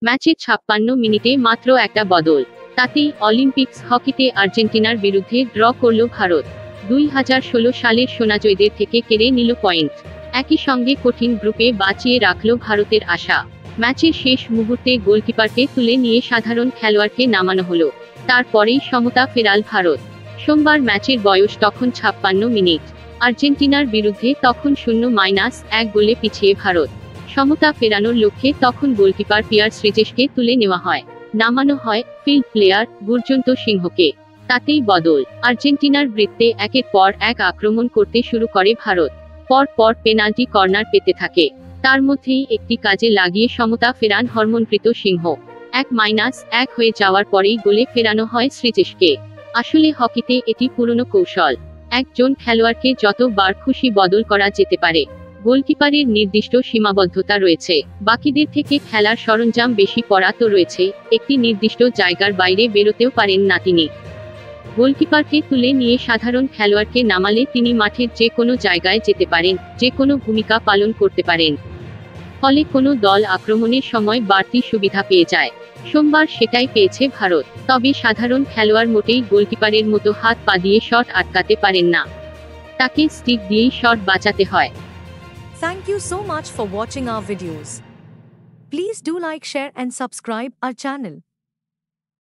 ম্যাচের 56 মিনিটে মাত্র একটা বদল, তাতেই অলিম্পিক্স হকিতে আর্জেন্টিনার বিরুদ্ধে ড্র করল ভারত। 2016 সালের সোনাজয়ীদের থেকে কেড়ে নিল পয়েন্ট। একই সঙ্গে কঠিন গ্রুপে বাঁচিয়ে রাখল ভারতের আশা। ম্যাচের শেষ মুহূর্তে গোলকিপারকে তুলে নিয়ে সাধারণ খেলোয়াড়কে নামানো হলো। তারপরেই সমতা ফেরাল ভারত। সোমবার ম্যাচের বয়স তখন 56 মিনিট। আর্জেন্টিনার বিরুদ্ধে তখন 0-1 গোলে পিছিয়ে ভারত। সমতা ফেরানোর লক্ষ্যে তখন গোলকিপার পিয়ার শ্রীজেশকে তুলে নেওয়া হয়। নামানো হয় ফিল্ড প্লেয়ার গুরজন্ত সিংহকে। তাতেই বদল। আর্জেন্টিনার বৃত্তে একের পর এক আক্রমণ করতে শুরু করে ভারত। পর পর পেনাল্টি কর্নার পেতে থাকে। তার মধ্যেই একটি কাজে লাগিয়ে সমতা ফেরান হরমনপ্রীত সিংহ। 1-1 হয়ে যাওয়ার পরেই গোলে ফেরানো হয় শ্রীজেশকে। আসলে হকিতে এটি পুরনো কৌশল। একজন খেলোয়াড়কে যতবার খুশি বদল করা যেতে পারে। গোলকিপারের নির্দিষ্ট সীমাবদ্ধতা রয়েছে, বাকিদের থেকে খেলার সরঞ্জাম বেশি পড়া তো রয়েছে, একটি নির্দিষ্ট জায়গার বাইরে বেরোতেও পারেন না তিনি। গোলকিপারকে তুলে নিয়ে সাধারণ খেলোয়াড়কে নামালে তিনি মাঠের যে কোনো জায়গায় যেতে পারেন, যে কোনো ভূমিকা পালন করতে পারেন। ফলে কোনো দল আক্রমণের সময় বাড়তি সুবিধা পেয়ে যায়। সোমবার সেটাই পেয়েছে ভারত। তবে সাধারণ খেলোয়াড় মোটেই গোলকিপারের মতো হাত পা দিয়ে শট আটকাতে পারেন না। তাকে স্টিক দিয়েই শট বাঁচাতে হয়। Thank you so much for watching our videos. Please do like, share and subscribe our channel.